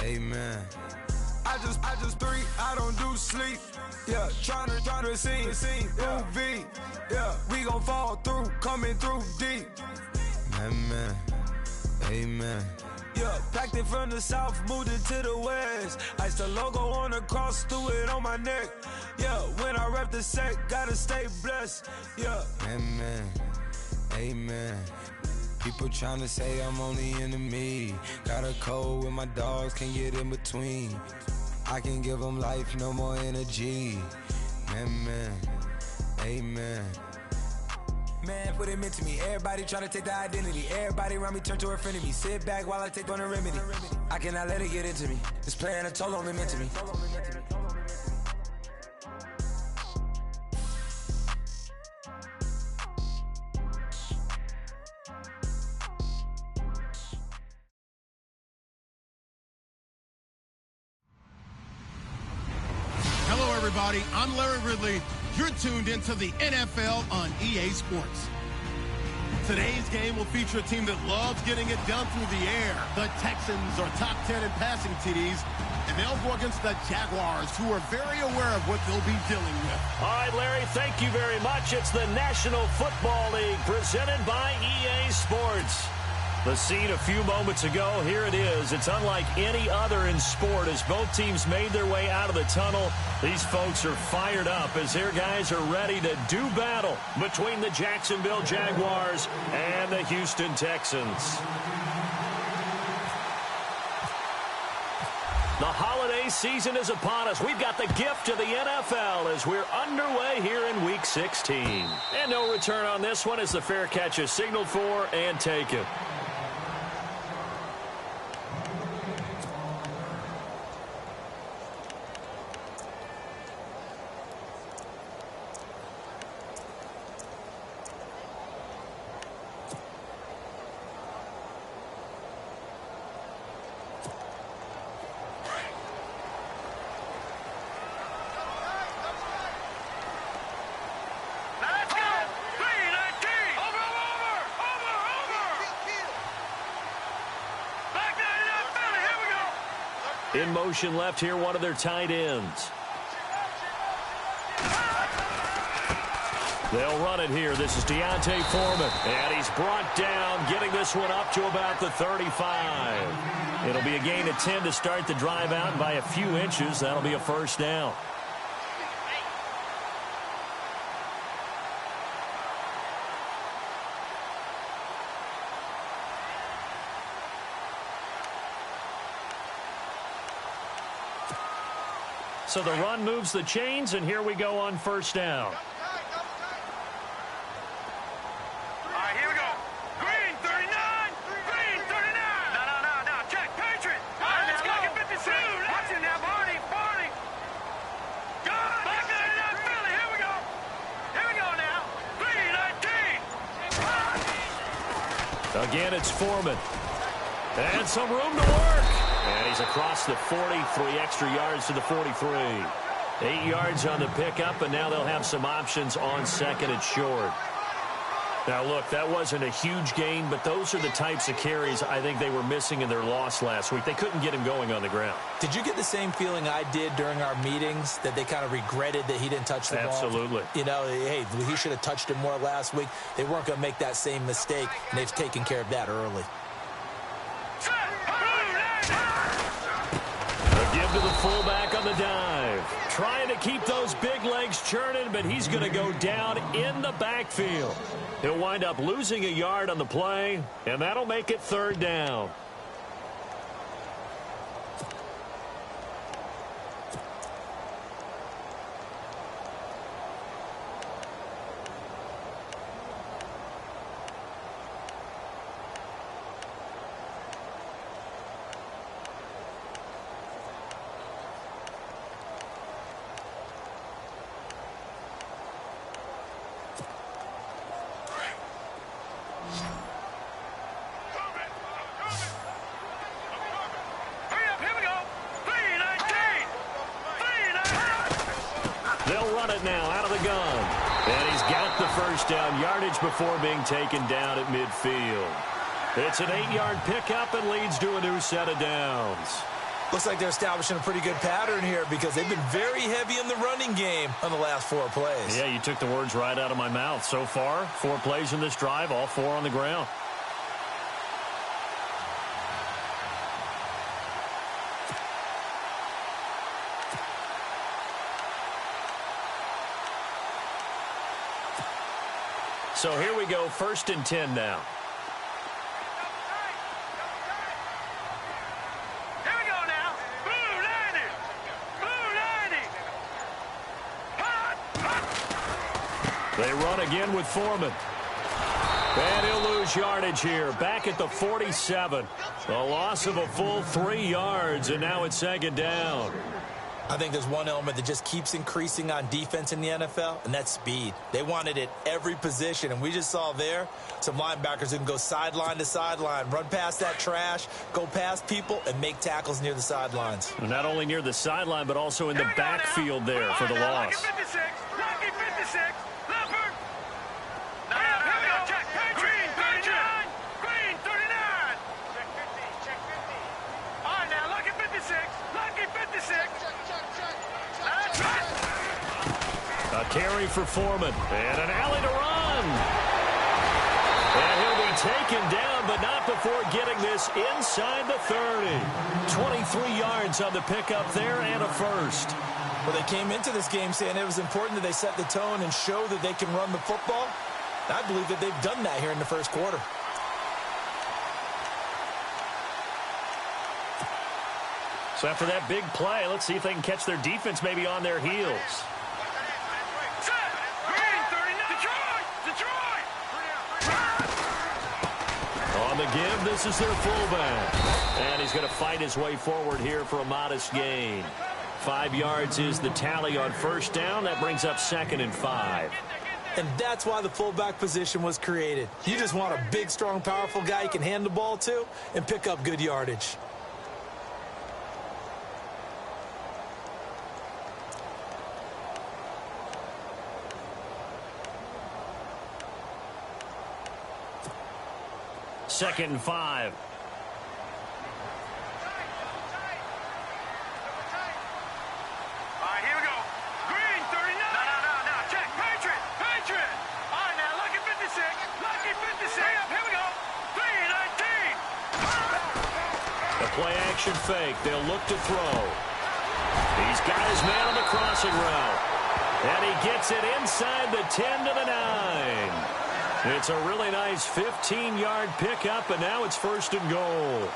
Amen. I just three, I don't do sleep. Yeah, tryna see. UV. Yeah, we gon' fall through, coming through deep. Amen. Amen. Yeah, packed it from the south, moved it to the west. Iced the logo on the cross, threw it on my neck. Yeah, when I rep the set, gotta stay blessed. Yeah. Amen. Amen. People tryna say I'm on the enemy. Got a cold with my dogs, can't get in between. I can give them life, no more energy. Amen. Amen. Man, what it meant to me. Everybody trying to take the identity. Everybody around me turn to a friend of me. Sit back while I take on the remedy. I cannot let it get into me. It's playing a toll on me, meant to me. Hello, everybody. I'm Larry Ridley. You're tuned into the NFL on EA Sports. Today's game will feature a team that loves getting it done through the air. The Texans are top 10 in passing TDs, and they'll go against the Jaguars, who are very aware of what they'll be dealing with. All right, Larry, thank you very much. It's the National Football League presented by EA Sports. The scene a few moments ago, here it is. It's unlike any other in sport as both teams made their way out of the tunnel. These folks are fired up as their guys are ready to do battle between the Jacksonville Jaguars and the Houston Texans. The holiday season is upon us. We've got the gift of the NFL as we're underway here in Week 16. And no return on this one as the fair catch is signaled for and taken. In motion left here, one of their tight ends. They'll run it here. This is Deontay Foreman. And he's brought down, getting this one up to about the 35. It'll be a gain of 10 to start the drive out. By a few inches, that'll be a first down. So the run moves the chains, and here we go on first down. All right, here we go. Green, 39. Green, 39. No. Check, Patriot. All right, let's go. 52. Watch it now, Barney. Go. Back 99, Philly. Here we go. Here we go now. 3-19. Again, it's Foreman. And some room to work. And he's across the 40, 3 extra yards to the 43. 8 yards on the pickup, and now they'll have some options on second and short. Now, look, that wasn't a huge gain, but those are the types of carries I think they were missing in their loss last week. They couldn't get him going on the ground. Did you get the same feeling I did during our meetings, that they kind of regretted that he didn't touch the ball? Absolutely. You know, hey, he should have touched it more last week. They weren't going to make that same mistake, and they've taken care of that early. Give to the fullback on the dive. Trying to keep those big legs churning, but he's going to go down in the backfield. He'll wind up losing a yard on the play, and that'll make it third down. Now out of the gun. And he's got the first down yardage before being taken down at midfield. It's an 8-yard pickup and leads to a new set of downs. Looks like they're establishing a pretty good pattern here because they've been very heavy in the running game on the last 4 plays. Yeah, you took the words right out of my mouth. So far, 4 plays in this drive, all 4 on the ground. So here we go, 1st and 10 now. Here we go now. Blue 90. Blue 90. Hot. They run again with Foreman. And he'll lose yardage here. Back at the 47. A loss of a full 3 yards, and now it's 2nd down. I think there's one element that just keeps increasing on defense in the NFL, and that's speed. They want it at every position, and we just saw there some linebackers who can go sideline to sideline, run past that trash, go past people, and make tackles near the sidelines. Not only near the sideline, but also in the backfield there for the loss. Lucky 56. Lucky 56. Leopard. Now, here we go. Check. Green 39. Green 39. Check 50. All right, now, lucky 56. Lucky 56. A carry for Foreman. And an alley to run. And he'll be taken down, but not before getting this inside the 30. 23 yards on the pickup there and a first. Well, they came into this game saying it was important that they set the tone and show that they can run the football. I believe that they've done that here in the first quarter. So after that big play, let's see if they can catch their defense maybe on their heels. On the give, this is their fullback. And he's going to fight his way forward here for a modest gain. 5 yards is the tally on 1st down. That brings up 2nd and 5. And that's why the fullback position was created. You just want a big, strong, powerful guy you can hand the ball to and pick up good yardage. Second and 5. All right, here we go. Green 39. No. Check. Patriot. All right, now, lucky 56. Lucky 56. Here we go. 319. The play action fake. They'll look to throw. He's got his man on the crossing route. And he gets it inside the 10 to the 9. It's a really nice 15-yard pickup, and now it's 1st and goal.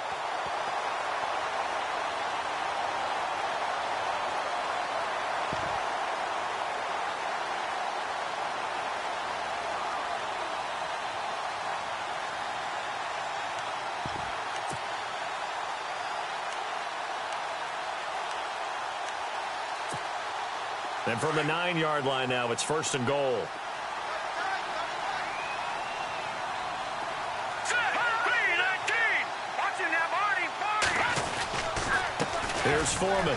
And from the 9-yard line now, it's 1st and goal. Here's Foreman.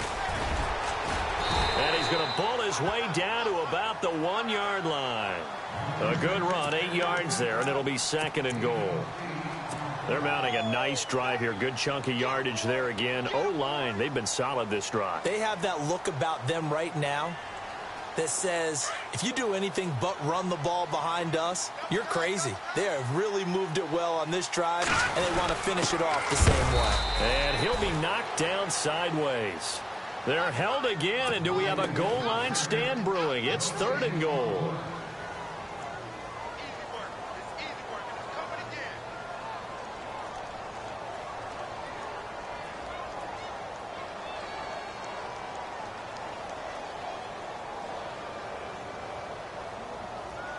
And he's going to pull his way down to about the 1-yard line. A good run, 8 yards there, and it'll be 2nd and goal. They're mounting a nice drive here. Good chunk of yardage there again. O-line, they've been solid this drive. They have that look about them right now that says, if you do anything but run the ball behind us, you're crazy. They have really moved it well on this drive, and they want to finish it off the same way. And he'll be knocked down sideways. They're held again, and do we have a goal line stand brewing? It's 3rd and goal.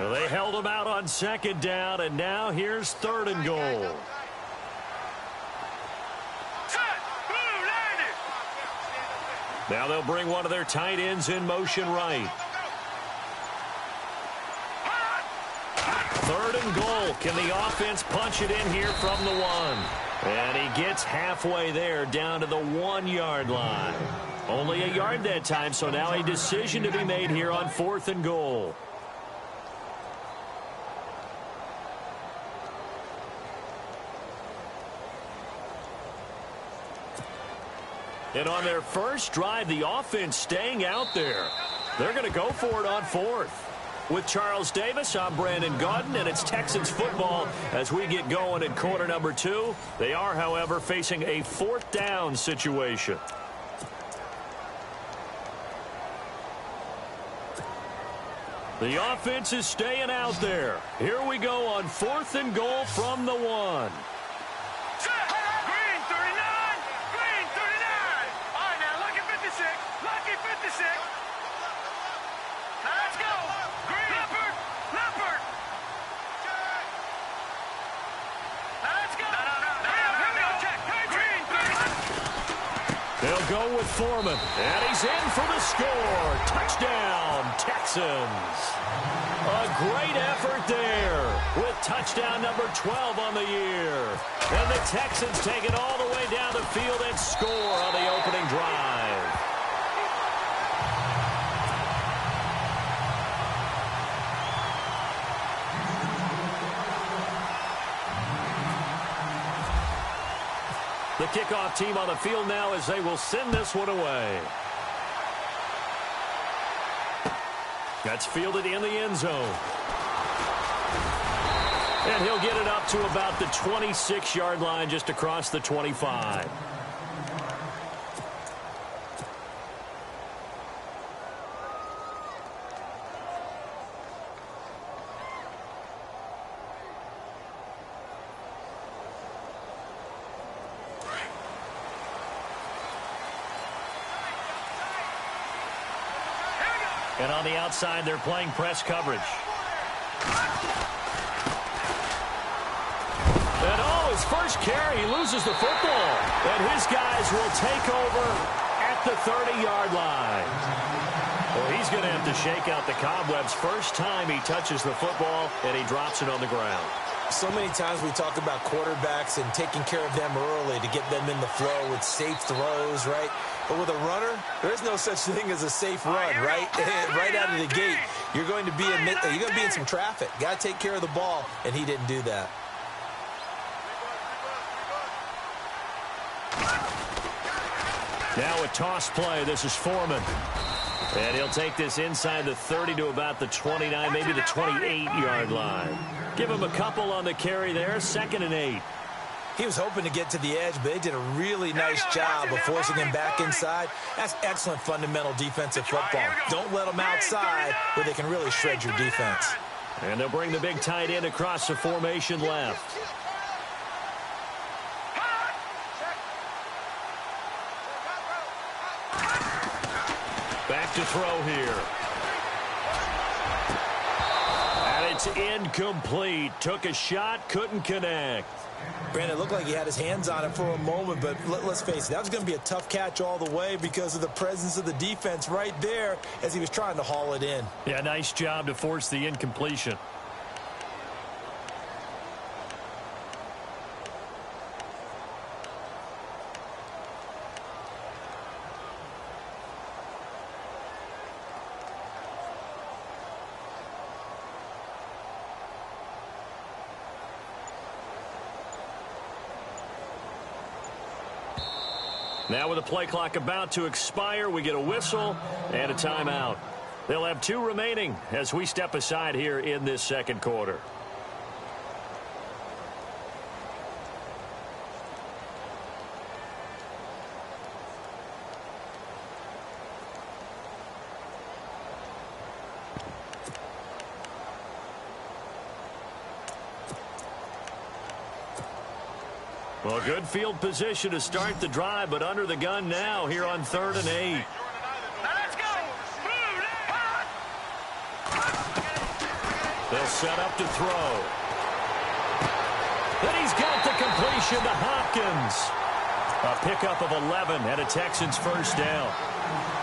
Well, they held him out on 2nd down, and now here's 3rd and goal. Now they'll bring one of their tight ends in motion right. 3rd and goal. Can the offense punch it in here from the 1? And he gets halfway there down to the 1-yard line. Only a yard that time, so now a decision to be made here on 4th and goal. And on their first drive, the offense staying out there. They're going to go for it on fourth. With Charles Davis, I'm Brandon Gaudin, and it's Texans football as we get going in quarter number 2. They are, however, facing a fourth down situation. The offense is staying out there. Here we go on 4th and goal from the 1. Green 39! Green 39! All right, now, lucky 56. Lucky 56. Now, let's go. Green. Leopard. Leopard. Now, let's go. No. Here we go. Check. Green 39. They'll go with Foreman, and he's in for the score. Touchdown, Texans. A great effort there with touchdown number 12 on the year. And the Texans take it all the way down the field and score on the opening drive. The kickoff team on the field now as they will send this one away. That's fielded in the end zone. And he'll get it up to about the 26-yard line, just across the 25. And on the outside, they're playing press coverage. And his first carry, he loses the football. And his guys will take over at the 30-yard line. Well, he's going to have to shake out the cobwebs first time he touches the football, and he drops it on the ground. So many times we talk about quarterbacks and taking care of them early to get them in the flow with safe throws, right? But with a runner, there's no such thing as a safe run, right? Right out of the gate, you're going to be in some traffic. Got to take care of the ball, and he didn't do that. Now a toss play. This is Foreman. And he'll take this inside the 30 to about the 29, maybe the 28-yard line. Give him a couple on the carry there, 2nd and 8. He was hoping to get to the edge, but they did a really nice job of forcing him back inside. That's excellent fundamental defensive football. Don't let them outside where they can really shred your defense. And they'll bring the big tight end across the formation left. Back to throw here. And it's incomplete. Took a shot, couldn't connect. Brandon, it looked like he had his hands on it for a moment, but let's face it, that was going to be a tough catch all the way because of the presence of the defense right there as he was trying to haul it in. Yeah, nice job to force the incompletion. Now with the play clock about to expire, we get a whistle and a timeout. They'll have 2 remaining as we step aside here in this second quarter. Well, good field position to start the drive, but under the gun now here on 3rd and 8. Let's go! They'll set up to throw. Then he's got the completion to Hopkins. A pickup of 11 and a Texans first down.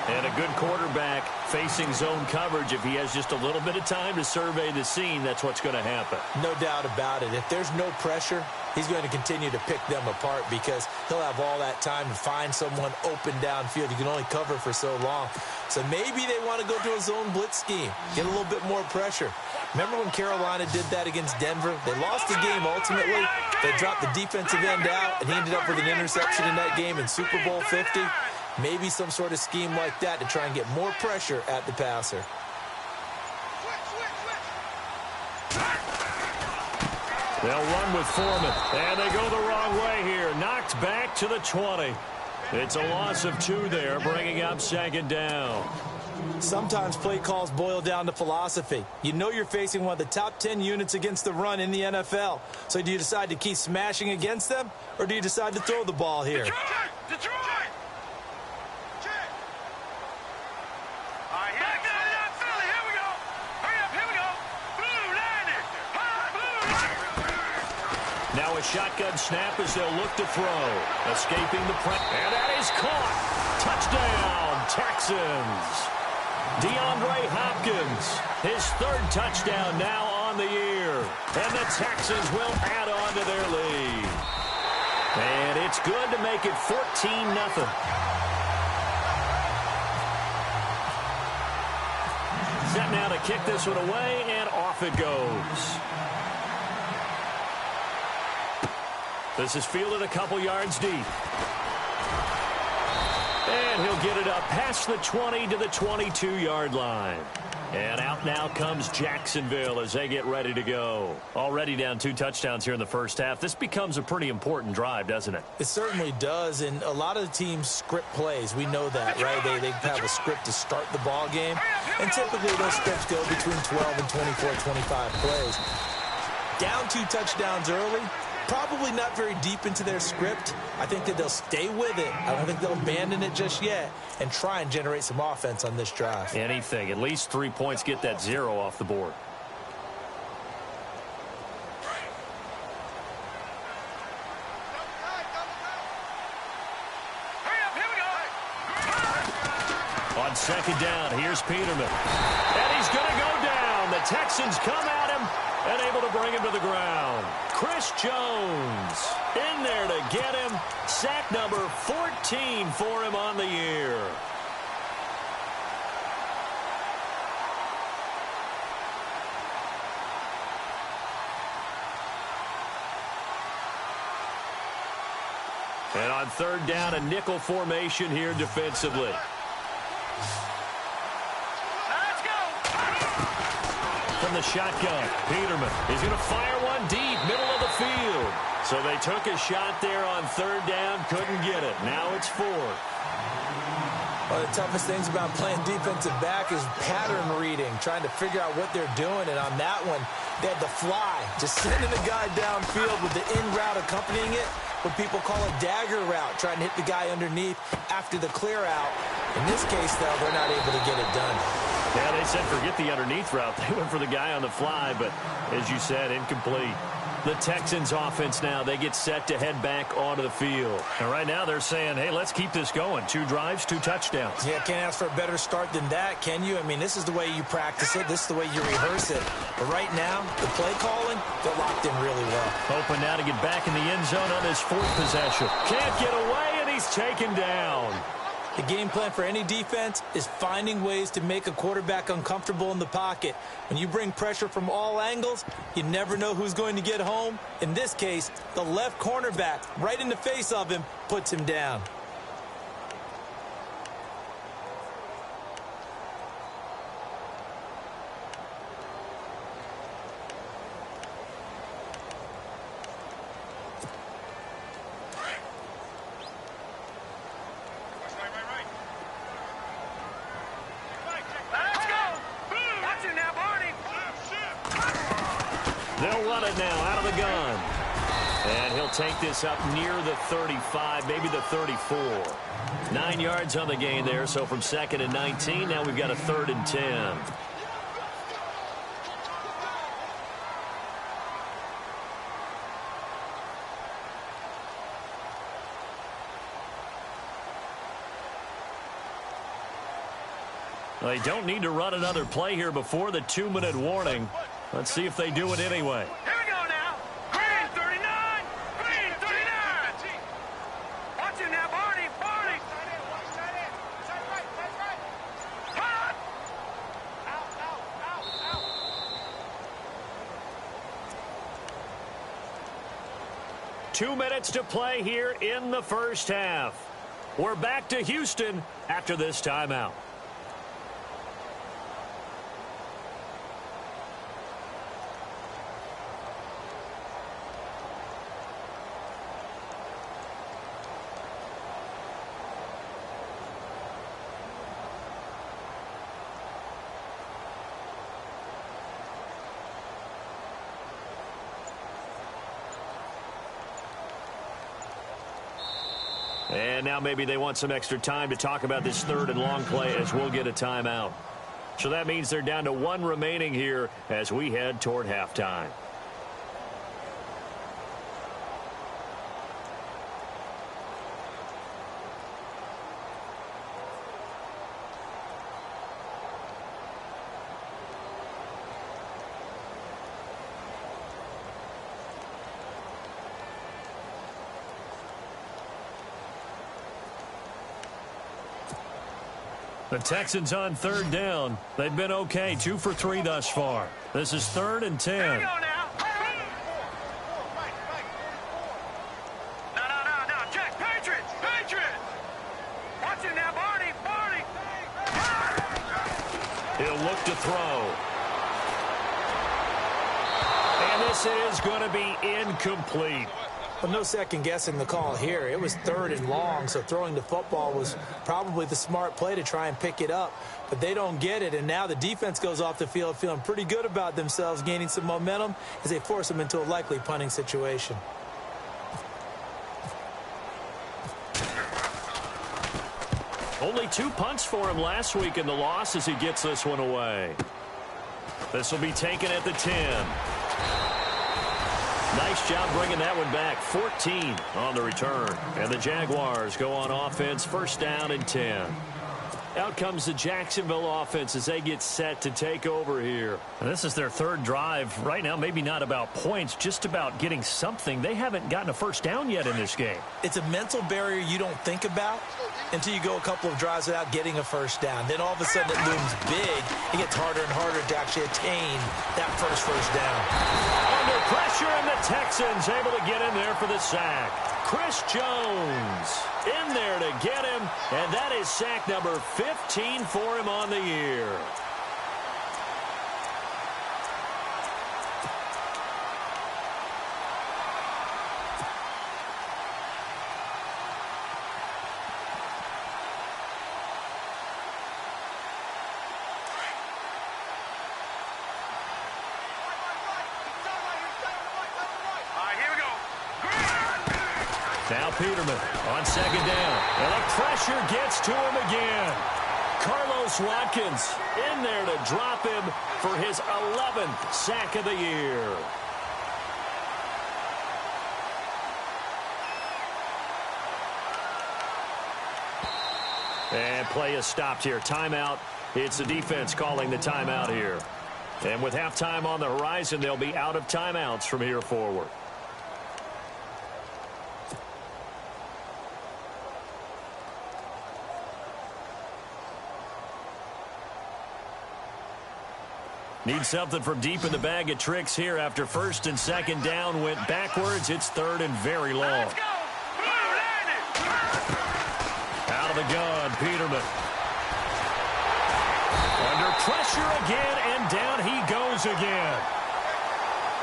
And a good quarterback facing zone coverage, if he has just a little bit of time to survey the scene, that's what's going to happen. No doubt about it. If there's no pressure, he's going to continue to pick them apart because he'll have all that time to find someone open downfield. You can only cover for so long. So maybe they want to go to a zone blitz scheme, get a little bit more pressure. Remember when Carolina did that against Denver? They lost the game ultimately. They dropped the defensive end out, and he ended up with an interception in that game in Super Bowl 50. Maybe some sort of scheme like that to try and get more pressure at the passer. They'll run with Foreman, and they go the wrong way here. Knocked back to the 20. It's a loss of 2 there, bringing up second down. Sometimes play calls boil down to philosophy. You know you're facing one of the top 10 units against the run in the NFL. So do you decide to keep smashing against them, or do you decide to throw the ball here? Detroit! All right, here Philly, here we go. Hurry up, here we go. Blue, land it. Blue. Now a shotgun snap as they'll look to throw. Escaping the press. And that is caught. Touchdown, Texans. DeAndre Hopkins, his 3rd touchdown now on the year. And the Texans will add on to their lead. And it's good to make it 14-0. Set now to kick this one away, and off it goes. This is fielded a couple yards deep. And he'll get it up past the 20 to the 22-yard line. And out now comes Jacksonville as they get ready to go. Already down 2 touchdowns here in the first half. This becomes a pretty important drive, doesn't it? It certainly does, and a lot of the teams script plays. We know that, right? They have a script to start the ball game, and typically those scripts go between 12 and 24, 25 plays. Down 2 touchdowns early, probably not very deep into their script. I think that they'll stay with it. I don't think they'll abandon it just yet and try and generate some offense on this drive. Anything. At least 3 points, get that 0 off the board. On second down, here's Peterman. And he's going to go down. The Texans come at him and able to bring him to the ground. Chris Jones in there to get him. Sack number 14 for him on the year. And on 3rd down, a nickel formation here defensively. From the shotgun, Peterman is going to fire one deep, middle of the field. So they took a shot there on 3rd down, couldn't get it. Now it's 4th. One of the toughest things about playing defensive back is pattern reading, trying to figure out what they're doing. And on that one, they had the fly, just sending the guy downfield with the in route accompanying it, what people call a dagger route, trying to hit the guy underneath after the clear out. In this case, though, they're not able to get it done. Yeah, they said forget the underneath route. They went for the guy on the fly, but as you said, incomplete. The Texans offense now, they get set to head back onto the field. And right now they're saying, hey, let's keep this going. 2 drives, 2 touchdowns. Yeah, can't ask for a better start than that, can you? I mean, this is the way you practice it. This is the way you rehearse it. But right now, the play calling, they're locked in really well. Hoping now to get back in the end zone on this 4th possession. Can't get away, and he's taken down. The game plan for any defense is finding ways to make a quarterback uncomfortable in the pocket. When you bring pressure from all angles, you never know who's going to get home. In this case, the left cornerback, right in the face of him, puts him down. They'll run it now out of the gun. And he'll take this up near the 35, maybe the 34. 9 yards on the gain there, so from 2nd and 19, now we've got a 3rd and 10. They don't need to run another play here before the 2-minute warning. Let's see if they do it anyway. Here we go now. Green 39. Green 39. Watch him now, Barney. Barney. Hot. Out. 2 minutes to play here in the first half. We're back to Houston after this timeout. And now maybe they want some extra time to talk about this 3rd and long play as we'll get a timeout. So that means they're down to 1 remaining here as we head toward halftime. The Texans on 3rd down. They've been okay, 2 for 3 thus far. This is 3rd and 10. Here we go now. No. Check. Patriots. Watch him now, Barney. He'll look to throw. And this is going to be incomplete. Well, no second guessing the call here. It was 3rd and long, so throwing the football was probably the smart play to try and pick it up. But they don't get it, and now the defense goes off the field feeling pretty good about themselves, gaining some momentum as they force them into a likely punting situation. Only 2 punts for him last week in the loss as he gets this one away. This will be taken at the 10. Nice job bringing that one back. 14 on the return. And the Jaguars go on offense, 1st down and 10. Out comes the Jacksonville offense as they get set to take over here. And this is their 3rd drive. Right now, maybe not about points, just about getting something. They haven't gotten a 1st down yet in this game. It's a mental barrier you don't think about until you go a couple of drives without getting a 1st down. Then all of a sudden it looms big. It gets harder and harder to actually attain that first down. Under pressure, and the Texans able to get in there for the sack. Chris Jones in there to get him, and that is sack number 15 for him on the year. Now Peterman on 2nd down. And the pressure gets to him again. Carlos Watkins in there to drop him for his 11th sack of the year. And play is stopped here. Timeout. It's the defense calling the timeout here. And with halftime on the horizon, they'll be out of timeouts from here forward. Need something from deep in the bag of tricks here after 1st and 2nd down went backwards. It's 3rd and very long. Let's go. Out of the gun, Peterman. Under pressure again, and down he goes again.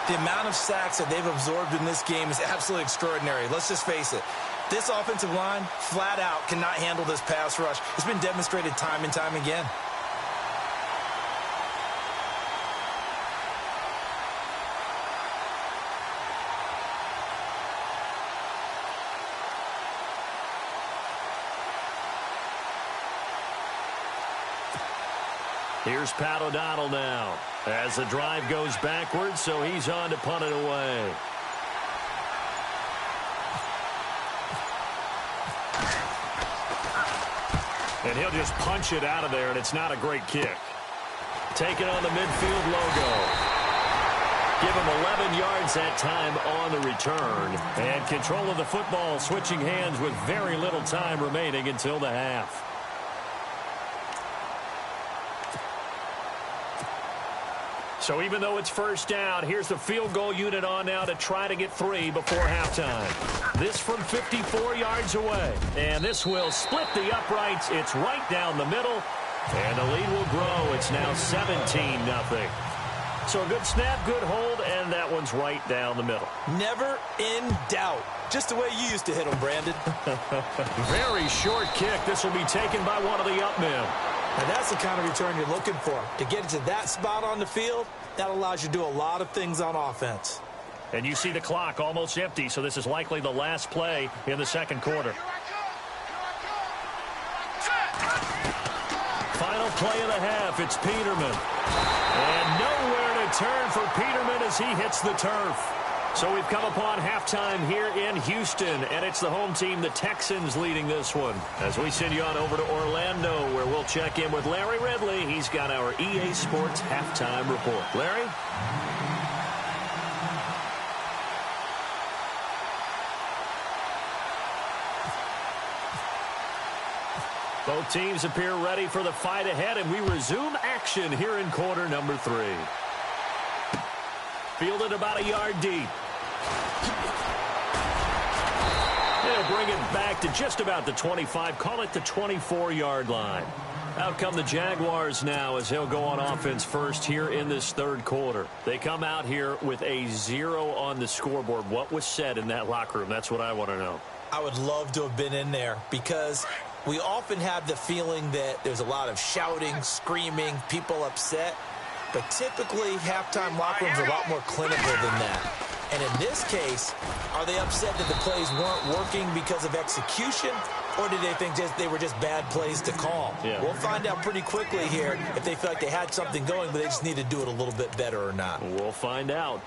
The amount of sacks that they've absorbed in this game is absolutely extraordinary. Let's just face it. This offensive line, flat out, cannot handle this pass rush. It's been demonstrated time and time again. Here's Pat O'Donnell now as the drive goes backwards, so he's on to punt it away. And he'll just punch it out of there, and it's not a great kick. Taking on the midfield logo. Give him 11 yards that time on the return. And control of the football, switching hands with very little time remaining until the half. So even though it's first down, here's the field goal unit on now to try to get 3 before halftime. This from 54 yards away. And this will split the uprights. It's right down the middle. And the lead will grow. It's now 17-0. So a good snap, good hold, and that one's right down the middle. Never in doubt. Just the way you used to hit them, Brandon. Very short kick. This will be taken by one of the up men. And that's the kind of return you're looking for. To get to that spot on the field, that allows you to do a lot of things on offense. And you see the clock almost empty, so this is likely the last play in the second quarter. Final play of the half, it's Peterman. And nowhere to turn for Peterman as he hits the turf. So we've come upon halftime here in Houston, and it's the home team, the Texans, leading this one. As we send you on over to Orlando, where we'll check in with Larry Ridley. He's got our EA Sports halftime report. Larry? Both teams appear ready for the fight ahead, and we resume action here in quarter number 3. Fielded about a yard deep. They'll bring it back to just about the 25, call it the 24-yard line. Out come the Jaguars now as they'll go on offense first here in this third quarter. They come out here with a 0 on the scoreboard. What was said in that locker room? That's what I want to know. I would love to have been in there because we often have the feeling that there's a lot of shouting, screaming, people upset. But typically, halftime locker rooms are a lot more clinical than that. And in this case, are they upset that the plays weren't working because of execution? Or did they think they were just bad plays to call? Yeah. We'll find out pretty quickly here if they feel like they had something going, but they just need to do it a little bit better or not. We'll find out.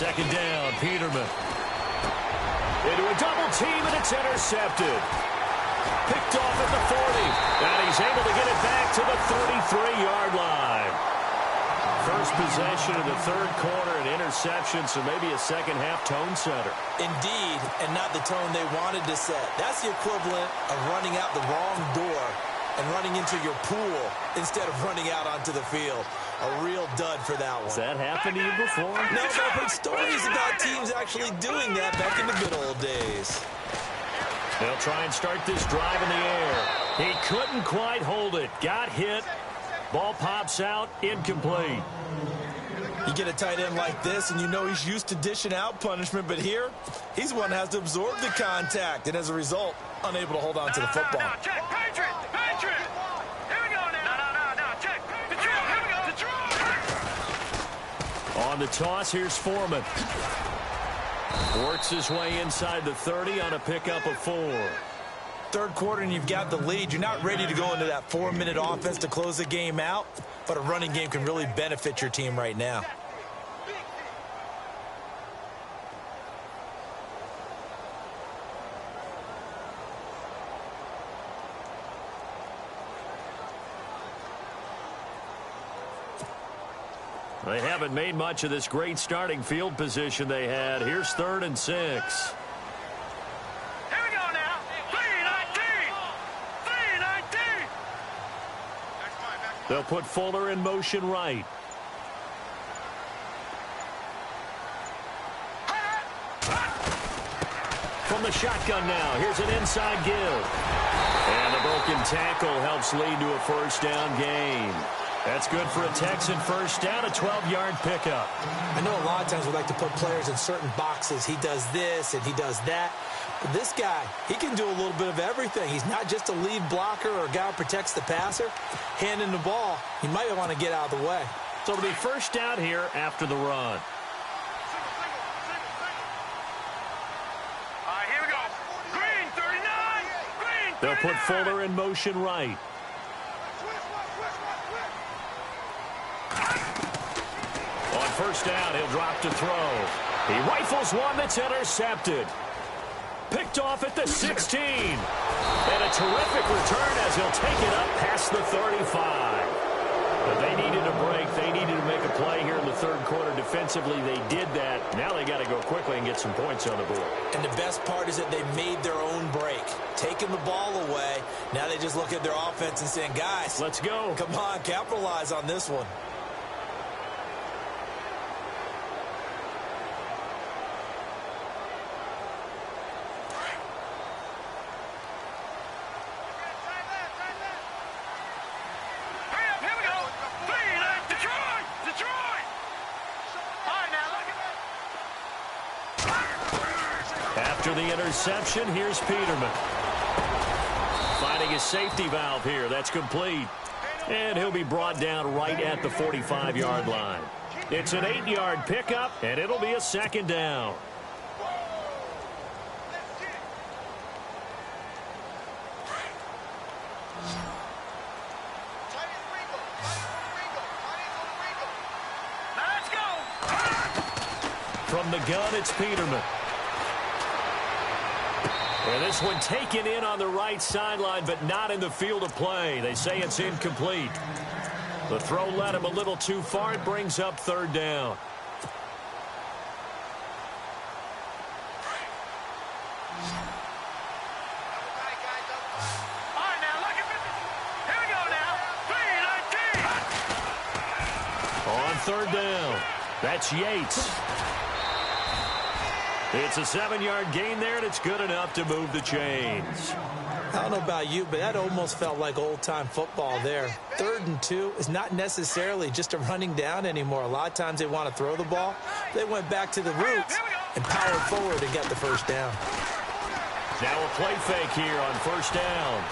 Second down, Peterman. Into a double team, and it's intercepted. Picked off at the 40, and he's able to get it back to the 33-yard line. First possession of the third quarter, an interception, so maybe a second-half tone setter. Indeed, and not the tone they wanted to set. That's the equivalent of running out the wrong door and running into your pool instead of running out onto the field. A real dud for that one. Has that happened to you before? No, but I've heard stories about teams actually doing that back in the good old days. They'll try and start this drive in the air. He couldn't quite hold it. Got hit. Ball pops out. Incomplete. You get a tight end like this, and you know he's used to dishing out punishment, but here, he's the one that has to absorb the contact, and as a result, unable to hold on to the football. Now, check, Patriot! Patriot! Here we go now. No, check. The drill, here we go. The drill! On the toss, here's Foreman. Works his way inside the 30 on a pickup of 4. Third quarter, and you've got the lead. You're not ready to go into that 4-minute offense to close the game out, but a running game can really benefit your team right now. They haven't made much of this great starting field position they had. Here's 3rd and 6. Here we go now. 3-19. 3-19. They'll put Fuller in motion right. From the shotgun now, here's an inside give. And the broken tackle helps lead to a first down gain. That's good for a Texan first down, a 12-yard pickup. I know a lot of times we like to put players in certain boxes. He does this and he does that. But this guy, he can do a little bit of everything. He's not just a lead blocker or a guy who protects the passer. Handing the ball, he might want to get out of the way. So it'll be first down here after the run. They'll put Fuller in motion right. On first down, he'll drop to throw. He rifles one that's intercepted. Picked off at the 16. And a terrific return as he'll take it up past the 35. But they needed a break. They needed to make a play here in the third quarter. Defensively, they did that. Now they got to go quickly and get some points on the board. And the best part is that they made their own break. Taking the ball away. Now they just look at their offense and saying, guys, let's go. Come on, capitalize on this one. After the interception, here's Peterman. Finding a safety valve here. That's complete. And he'll be brought down right at the 45-yard line. It's an 8-yard pickup, and it'll be a second down. Let's go. From the gun, it's Peterman. And this one taken in on the right sideline, but not in the field of play. They say it's incomplete. The throw led him a little too far. It brings up third down. All right, now, look at this. Here we go now. 3-19. On third down, that's Yates. It's a 7-yard gain there, and it's good enough to move the chains. I don't know about you, but that almost felt like old-time football there. 3rd and 2 is not necessarily just a running down anymore. A lot of times they want to throw the ball. They went back to the roots and powered forward and got the first down. Now a play fake here on first down.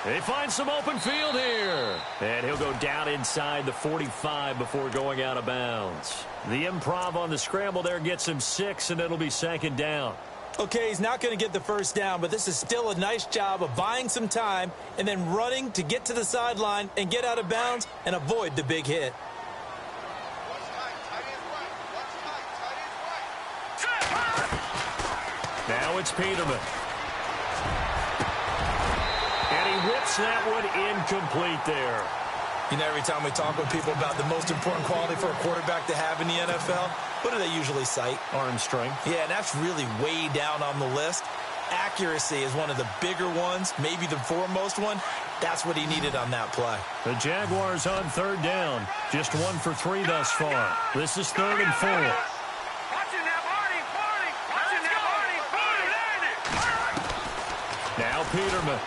They find some open field here. And he'll go down inside the 45 before going out of bounds. The improv on the scramble there gets him 6, and it'll be second down. Okay, he's not going to get the first down, but this is still a nice job of buying some time and then running to get to the sideline and get out of bounds and avoid the big hit. Now it's Peterman. And he whips that one incomplete there. You know, every time we talk with people about the most important quality for a quarterback to have in the NFL, what do they usually cite? Arm strength. Yeah, and that's really way down on the list. Accuracy is one of the bigger ones, maybe the foremost one. That's what he needed on that play. The Jaguars on third down. Just 1 for 3 thus far. This is 3rd and 4. Watch it now, Barney. Watch it now, Barney. Now Peterman.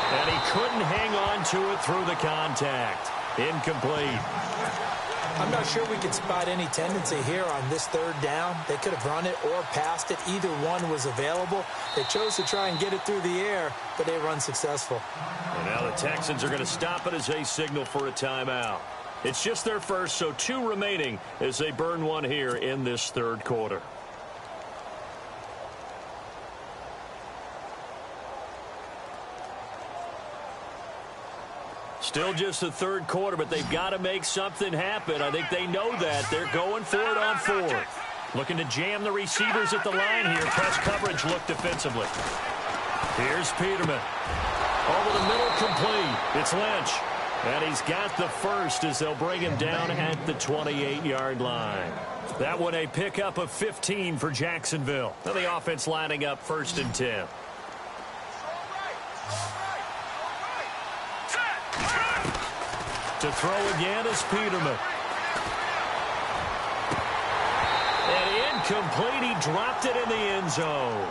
And he couldn't hang on to it through the contact. Incomplete. I'm not sure we could spot any tendency here on this 3rd down. They could have run it or passed it. Either one was available. They chose to try and get it through the air, but they were unsuccessful. And now the Texans are going to stop it as they signal for a timeout. It's just their first, so 2 remaining as they burn one here in this 3rd quarter. Still just the 3rd quarter, but they've got to make something happen. I think they know that. They're going for it on 4th. Looking to jam the receivers at the line here. Press coverage look defensively. Here's Peterman. Over the middle, complete. It's Lynch. And he's got the first as they'll bring him down at the 28-yard line. That one a pickup of 15 for Jacksonville. Now the offense lining up 1st and 10. To throw again is Peterman. And incomplete. He dropped it in the end zone.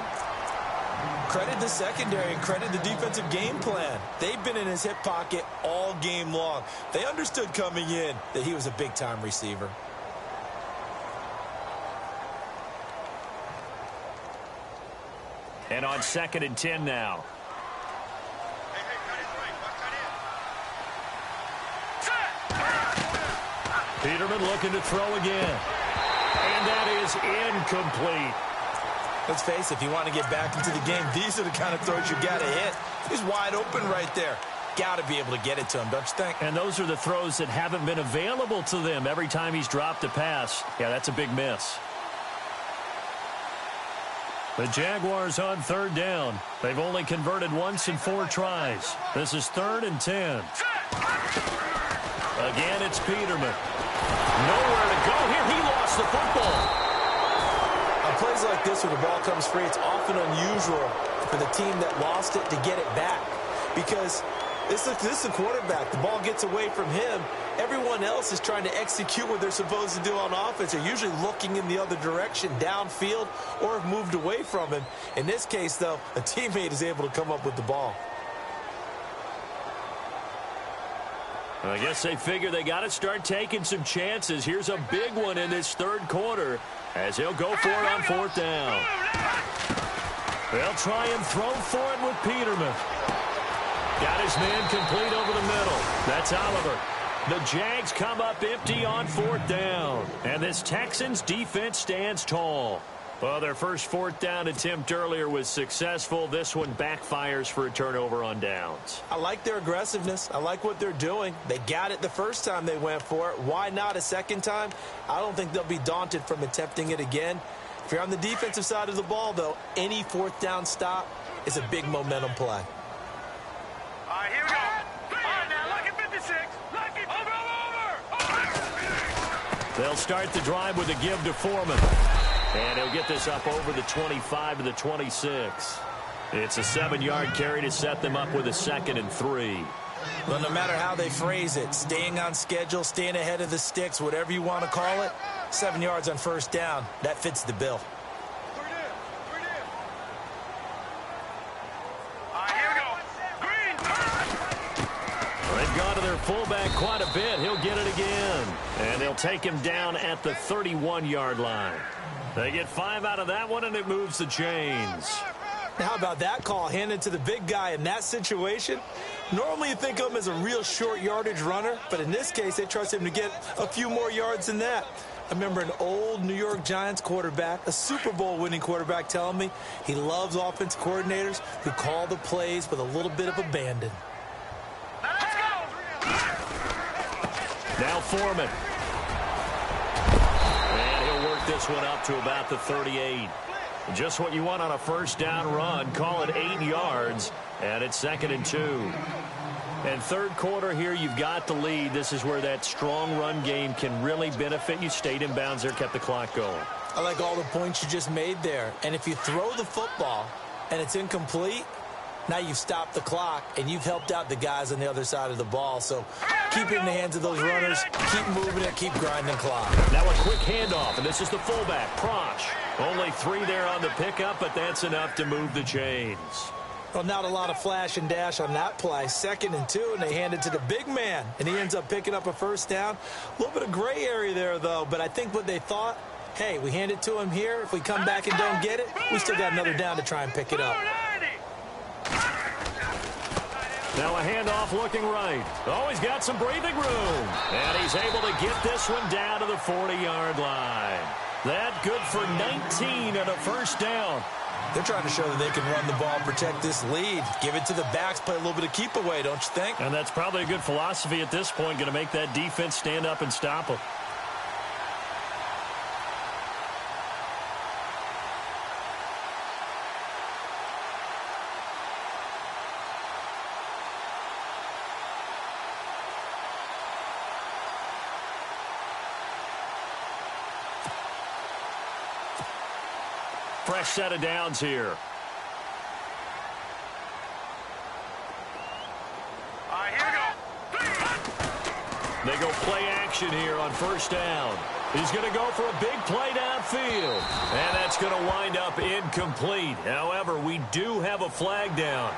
Credit the secondary and credit the defensive game plan. They've been in his hip pocket all game long. They understood coming in that he was a big-time receiver. And on 2nd and 10 now. Peterman looking to throw again. And that is incomplete. Let's face it, if you want to get back into the game, these are the kind of throws you got to hit. He's wide open right there. Got to be able to get it to him, don't you think? And those are the throws that haven't been available to them every time he's dropped a pass. Yeah, that's a big miss. The Jaguars on third down. They've only converted once in 4 tries. This is 3rd and 10. Again, it's Peterman. Nowhere to go here. He lost the football. On plays like this where the ball comes free, it's often unusual for the team that lost it to get it back. Because this is a quarterback. The ball gets away from him. Everyone else is trying to execute what they're supposed to do on offense. They're usually looking in the other direction, downfield, or have moved away from him. In this case, though, a teammate is able to come up with the ball. I guess they figure they got to start taking some chances. Here's a big one in this 3rd quarter as he'll go for it on 4th down. They'll try and throw for it with Peterman. Got his man complete over the middle. That's Oliver. The Jags come up empty on 4th down. And this Texans defense stands tall. Well, their first 4th down attempt earlier was successful. This one backfires for a turnover on downs. I like their aggressiveness. I like what they're doing. They got it the first time they went for it. Why not a second time? I don't think they'll be daunted from attempting it again. If you're on the defensive side of the ball, though, any 4th down stop is a big momentum play. All right, here we go. All right, now, lucky 56. Lucky. Over. They'll start the drive with a give to Foreman. And he'll get this up over the 25 to the 26. It's a 7-yard carry to set them up with a 2nd and 3. Well, no matter how they phrase it, staying on schedule, staying ahead of the sticks, whatever you want to call it, 7 yards on 1st down, that fits the bill. All right, here we go. Green. They've gone to their fullback quite a bit. He'll get it again. And they'll take him down at the 31-yard line. They get 5 out of that one, and it moves the chains. Now, how about that call handed to the big guy in that situation? Normally, you think of him as a real short yardage runner, but in this case, they trust him to get a few more yards than that. I remember an old New York Giants quarterback, a Super Bowl winning quarterback, telling me he loves offense coordinators who call the plays with a little bit of abandon. Let's go. Now Foreman. This one up to about the 38. Just what you want on a 1st down run. Call it 8 yards, and it's 2nd and 2. And 3rd quarter here, you've got the lead. This is where that strong run game can really benefit you. Stayed in bounds there, kept the clock going. I like all the points you just made there. And if you throw the football and it's incomplete, now you've stopped the clock, and you've helped out the guys on the other side of the ball. So keep it in the hands of those runners. Keep moving it. Keep grinding clock. Now a quick handoff, and this is the fullback, Prosch. Only 3 there on the pickup, but that's enough to move the chains. Well, not a lot of flash and dash on that play. 2nd and 2, and they hand it to the big man, and he ends up picking up a 1st down. A little bit of gray area there, though, but I think what they thought, hey, we hand it to him here. If we come back and don't get it, we still got another down to try and pick it up. Now a handoff looking right. Oh, he's got some breathing room. And he's able to get this one down to the 40-yard line. That good for 19 and a 1st down. They're trying to show that they can run the ball, protect this lead. Give it to the backs, play a little bit of keep away, don't you think? And that's probably a good philosophy at this point, going to make that defense stand up and stop them. Fresh set of downs here. All right, here we go. They go play action here on 1st down. He's going to go for a big play downfield. And that's going to wind up incomplete. However, we do have a flag down.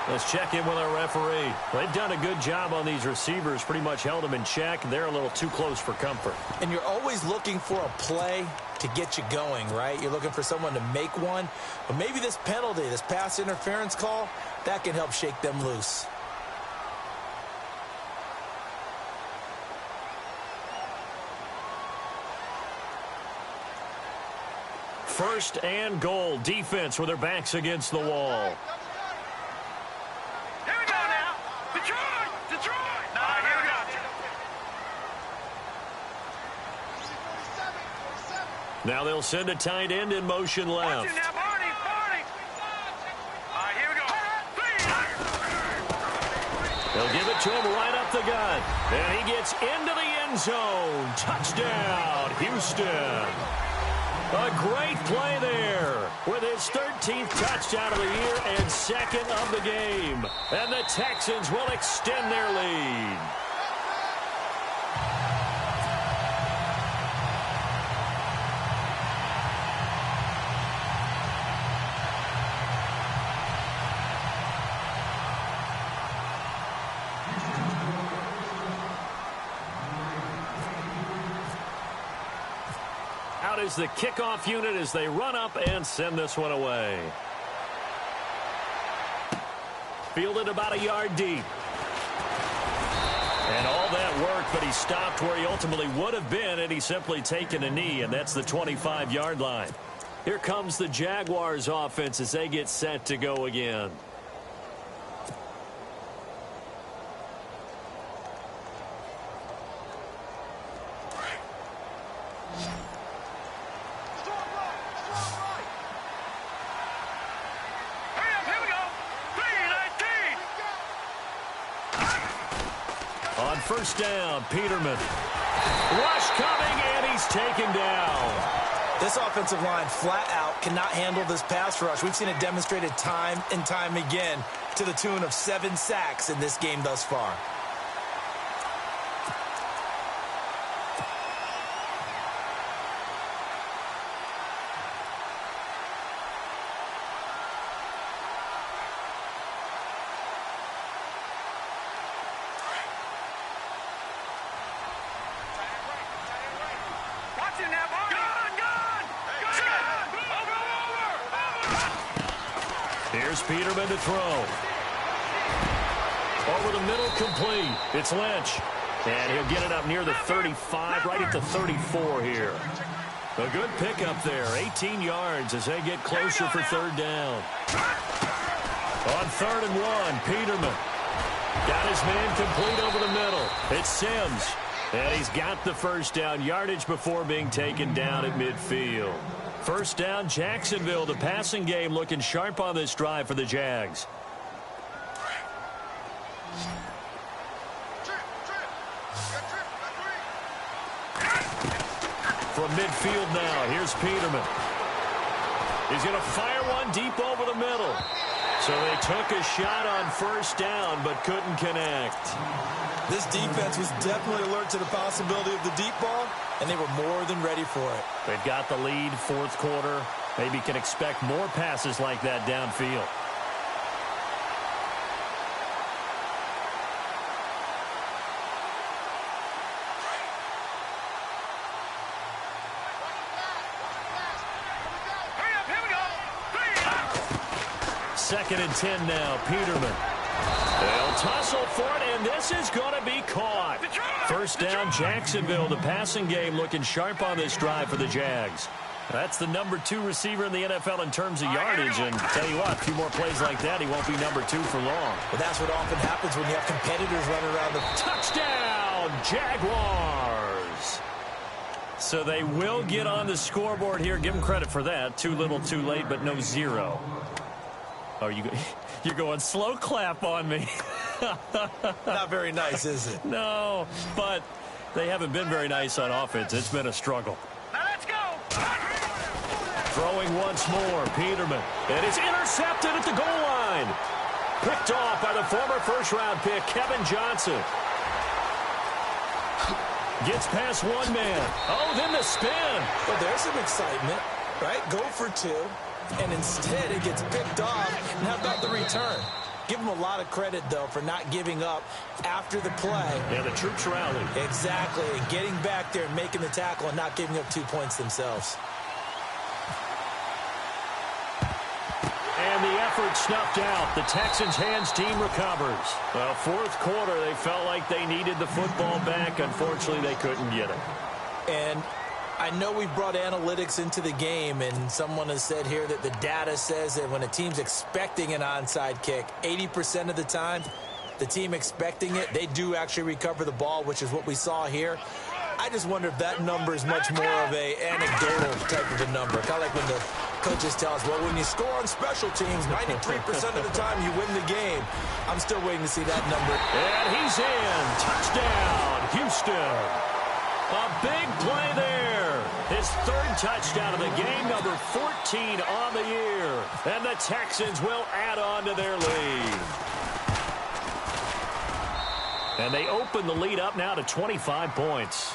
Let's check in with our referee. They've done a good job on these receivers, pretty much held them in check. They're a little too close for comfort. And you're always looking for a play to get you going, right? You're looking for someone to make one. But maybe this penalty, this pass interference call, that can help shake them loose. First and goal. Defense with their backs against the wall. Here we go now. Detroit! Detroit! All right, here we go. Now they'll send a tight end in motion left. Watch it now, Barney! Barney! All right, here we go. They'll give it to him right up the gut. And he gets into the end zone. Touchdown, Houston. A great play there with his 13th touchdown of the year and second of the game. And the Texans will extend their lead. Out is the kickoff unit as they run up and send this one away. Fielded about a yard deep. And all that work, but he stopped where he ultimately would have been had he simply taken a knee, and that's the 25-yard line. Here comes the Jaguars offense as they get set to go again. First down, Peterman. Rush coming, and he's taken down. This offensive line flat out cannot handle this pass rush. We've seen it demonstrated time and time again to the tune of 7 sacks in this game thus far. Here's Peterman to throw. Over the middle, complete. It's Lynch. And he'll get it up near the 35, right at the 34 here. A good pickup there. 18 yards as they get closer for third down. On 3rd and 1, Peterman. Got his man complete over the middle. It's Sims. And he's got the first down yardage before being taken down at midfield. First down, Jacksonville. The passing game looking sharp on this drive for the Jags. From midfield now, here's Peterman. He's going to fire one deep over the middle. So they took a shot on first down, but couldn't connect. This defense was definitely alert to the possibility of the deep ball, and they were more than ready for it. They've got the lead, 4th quarter. Maybe can expect more passes like that downfield. Second and 10 now, Peterman. They'll tussle for it, and this is going to be caught. First down, Jacksonville. The passing game looking sharp on this drive for the Jags. That's the number 2 receiver in the NFL in terms of yardage, and tell you what, a few more plays like that, he won't be number 2 for long. Well, that's what often happens when you have competitors running around the... Touchdown, Jaguars! So they will get on the scoreboard here. Give them credit for that. Too little, too late, but no 0. Oh, you're going slow clap on me. Not very nice, is it? No, but they haven't been very nice on offense. It's been a struggle. Now let's go. Throwing once more, Peterman. And it's intercepted at the goal line. Picked off by the former first-round pick, Kevin Johnson. Gets past one man. Oh, then the spin. Well, there's some excitement, right? Go for 2. And instead it gets picked off. And how about the return? Give them a lot of credit, though, for not giving up after the play. Yeah, the troops rallied. Exactly. And getting back there and making the tackle and not giving up 2 points themselves. And the effort snuffed out. The Texans' hands team recovers. Well, 4th quarter, they felt like they needed the football back. Unfortunately, they couldn't get it. And I know we've brought analytics into the game, and someone has said here that the data says that when a team's expecting an onside kick, 80% of the time, the team expecting it, they do actually recover the ball, which is what we saw here. I just wonder if that number is much more of a anecdotal type of a number. Kind of like when the coaches tell us, well, when you score on special teams, 93% of the time you win the game. I'm still waiting to see that number. And he's in. Touchdown, Houston. A big play there. His third touchdown of the game, number 14 on the year. And the Texans will add on to their lead. And they open the lead up now to 25 points.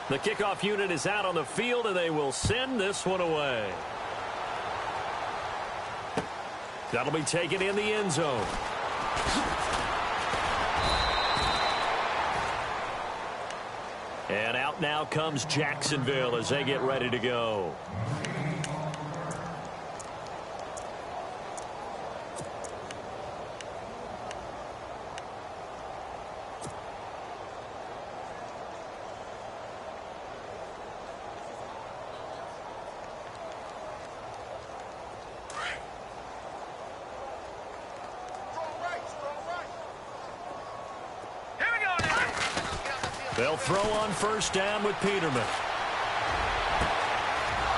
The kickoff unit is out on the field, and they will send this one away. That'll be taken in the end zone. And out now comes Jacksonville as they get ready to go. They'll throw on first down with Peterman.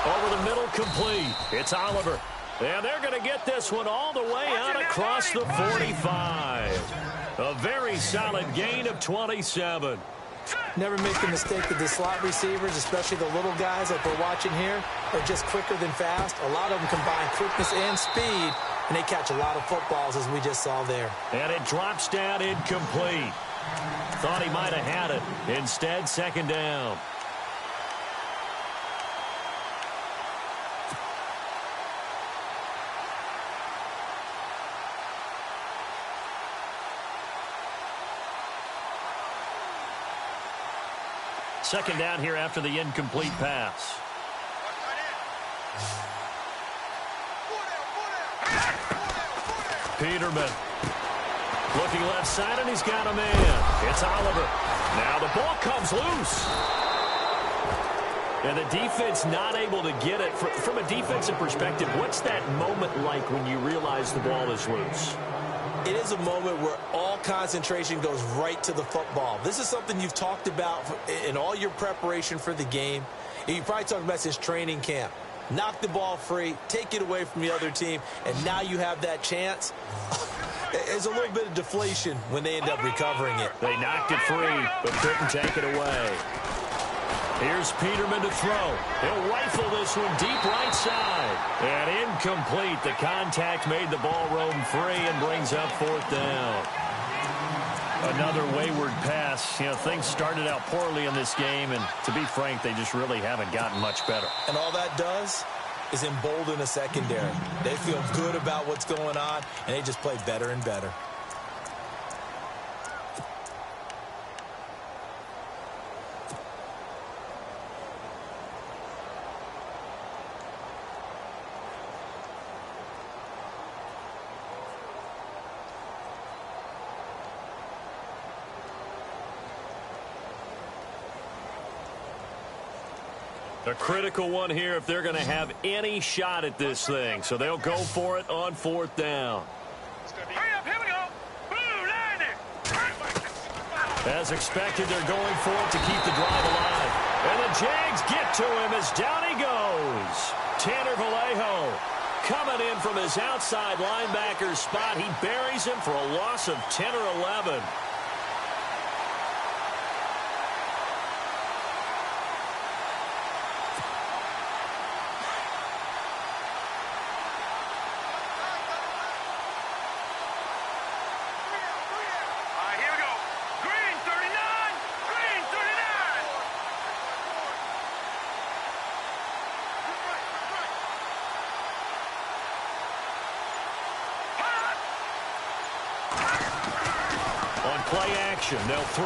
Over the middle, complete. It's Oliver. And they're going to get this one all the way out across the 45. A very solid gain of 27. Never make the mistake that the slot receivers, especially the little guys like we're watching here, are just quicker than fast. A lot of them combine quickness and speed, and they catch a lot of footballs, as we just saw there. And it drops down incomplete. Thought he might have had it. Instead, second down. Second down here after the incomplete pass. Peterman. Looking left side, and he's got a man. It's Oliver. Now the ball comes loose. And the defense not able to get it. From a defensive perspective, what's that moment like when you realize the ball is loose? It is a moment where all concentration goes right to the football. This is something you've talked about in all your preparation for the game. And you probably talked about since training camp. Knock the ball free, take it away from the other team, and now you have that chance. There's a little bit of deflation when they end up recovering it. They knocked it free, but couldn't take it away. Here's Peterman to throw. He'll rifle this one deep right side. And incomplete. The contact made the ball roam free and brings up fourth down. Another wayward pass. You know, things started out poorly in this game, and to be frank, they just really haven't gotten much better. And all that does is embolden a secondary. They feel good about what's going on, and they just play better and better. A critical one here if they're going to have any shot at this thing. So they'll go for it on fourth down. Hurry up, here we go. Boom, line it. As expected, they're going for it to keep the drive alive. And the Jags get to him as down he goes. Tanner Vallejo coming in from his outside linebacker spot. He buries him for a loss of 10 or 11. play action. They'll throw.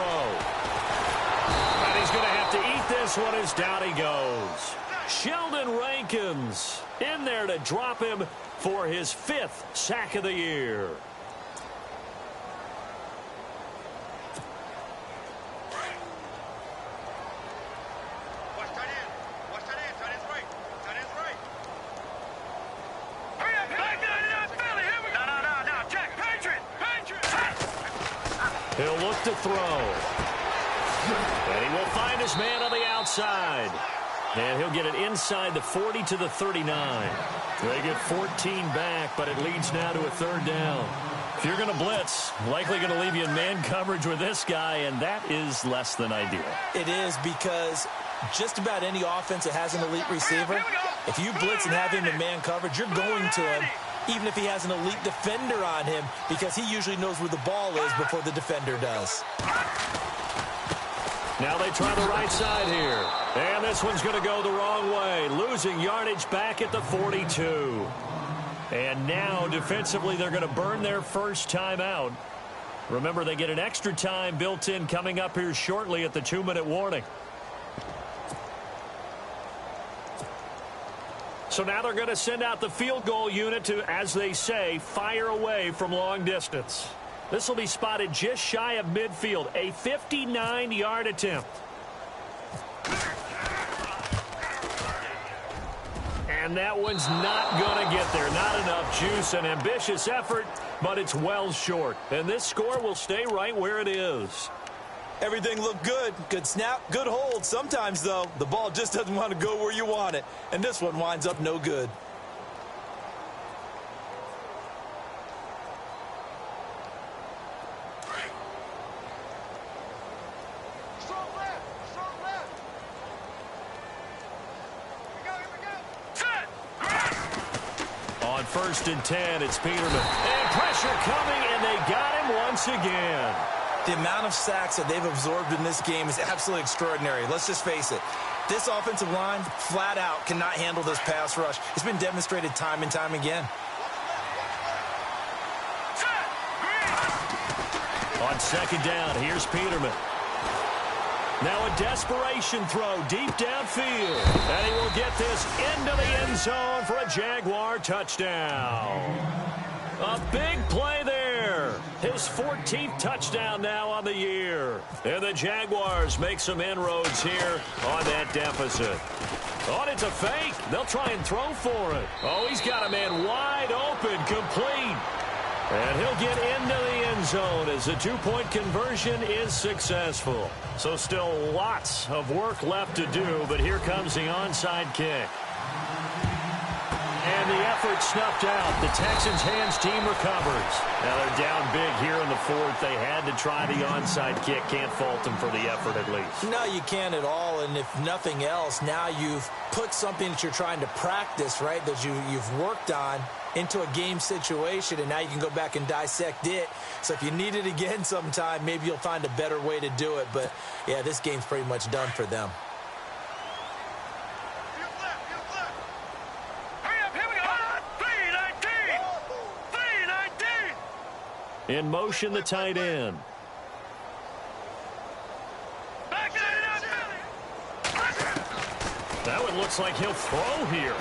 And he's going to have to eat this one as down he goes. Sheldon Rankins in there to drop him for his 5th sack of the year. He'll look to throw. And he will find his man on the outside. And he'll get it inside the 40 to the 39. They get 14 back, but it leads now to a 3rd down. If you're going to blitz, likely going to leave you in man coverage with this guy, and that is less than ideal. It is, because just about any offense that has an elite receiver, if you blitz and have him in man coverage, you're going to him, even if he has an elite defender on him, because he usually knows where the ball is before the defender does. Now they try the right side here. And this one's going to go the wrong way, losing yardage back at the 42. And now, defensively, they're going to burn their first time out. Remember, they get an extra time built in coming up here shortly at the 2-minute warning. So now they're going to send out the field goal unit to, as they say, fire away from long distance. This will be spotted just shy of midfield, a 59-yard attempt. And that one's not going to get there. Not enough juice. An ambitious effort, but it's well short. And this score will stay right where it is. Everything looked good. Good snap, good hold. Sometimes, though, the ball just doesn't want to go where you want it. And this one winds up no good. On 1st and 10, it's Peterman. And pressure coming, and they got him once again. The amount of sacks that they've absorbed in this game is absolutely extraordinary. Let's just face it. This offensive line, flat out, cannot handle this pass rush. It's been demonstrated time and time again. On 2nd down, here's Peterman. Now a desperation throw deep downfield. And he will get this into the end zone for a Jaguar touchdown. A big play there. His 14th touchdown now on the year. And the Jaguars make some inroads here on that deficit. Oh, it's a fake. They'll try and throw for it. Oh, he's got a man wide open, complete. And he'll get into the end zone as the 2-point conversion is successful. So still lots of work left to do, but here comes the onside kick. And the effort snuffed out. The Texans' hands team recovers. Now they're down big here in the 4th. They had to try the onside kick. Can't fault them for the effort at least. No, you can't at all. And if nothing else, now you've put something that you're trying to practice, right, that you've worked on into a game situation, and now you can go back and dissect it. So if you need it again sometime, maybe you'll find a better way to do it. But, yeah, this game's pretty much done for them. In motion, the tight end. That one looks like he'll throw here.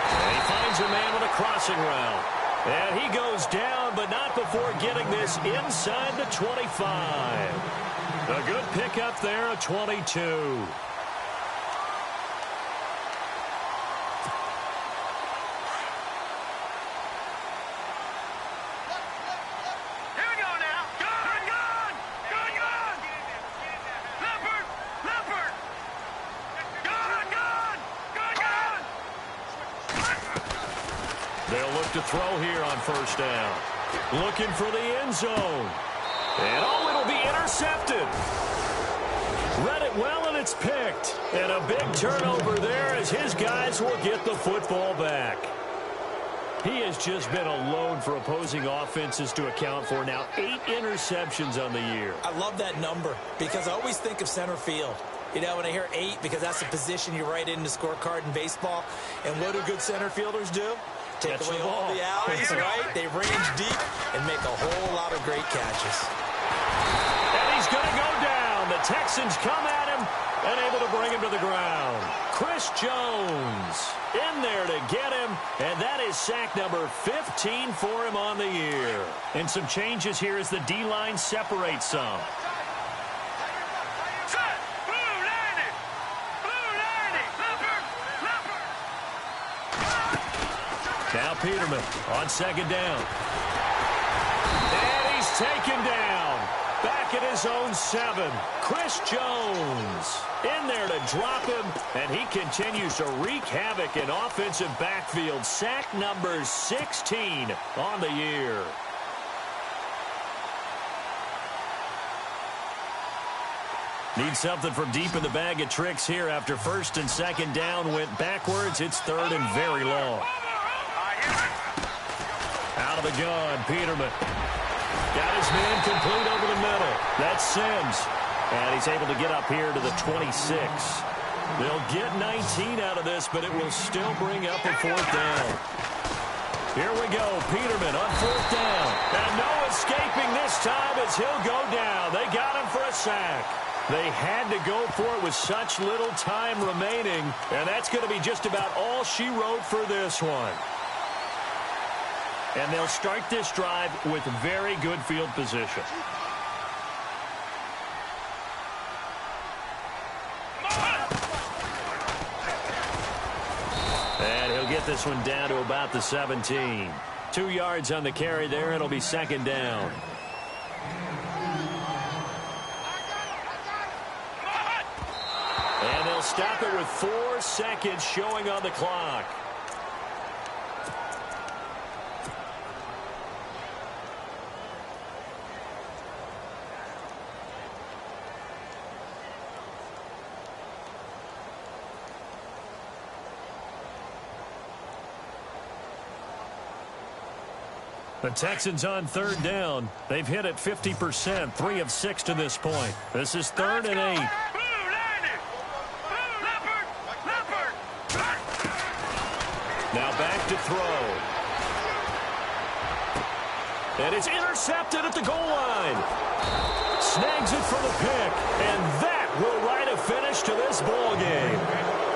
And he finds a man with a crossing route. And he goes down, but not before getting this inside the 25. A good pickup there, a 22. To throw here on 1st down. Looking for the end zone. And oh, it'll be intercepted. Read it well, and it's picked. And a big turnover there as his guys will get the football back. He has just been a load for opposing offenses to account for. Now 8 interceptions on the year. I love that number because I always think of center field. You know, when I hear 8, because that's the position you write in the scorecard in baseball. And what do good center fielders do? Take away all the alleys, right? They range deep and make a whole lot of great catches. And he's going to go down. The Texans come at him and able to bring him to the ground. Chris Jones in there to get him, and that is sack number 15 for him on the year. And some changes here as the D-line separates some. Now Peterman on second down. And he's taken down. Back at his own 7. Chris Jones in there to drop him, and he continues to wreak havoc in offensive backfield. Sack number 16 on the year. Need something from deep in the bag of tricks here after first and second down went backwards. It's third and very long. Out of the gun, Peterman. Got his man complete over the middle. That's Sims. And he's able to get up here to the 26. They'll get 19 out of this, but it will still bring up a fourth down. Here we go. Peterman on fourth down. And no escaping this time as he'll go down. They got him for a sack. They had to go for it with such little time remaining, and that's going to be just about all she wrote for this one. And they'll start this drive with very good field position. And he'll get this one down to about the 17. 2 yards on the carry there. It'll be second down. And they'll stop it with 4 seconds showing on the clock. The Texans on third down. They've hit it 50%, 3 of 6 to this point. This is third and 8. Now back to throw. And it's intercepted at the goal line. Snags it for the pick. And that will write a finish to this ball game.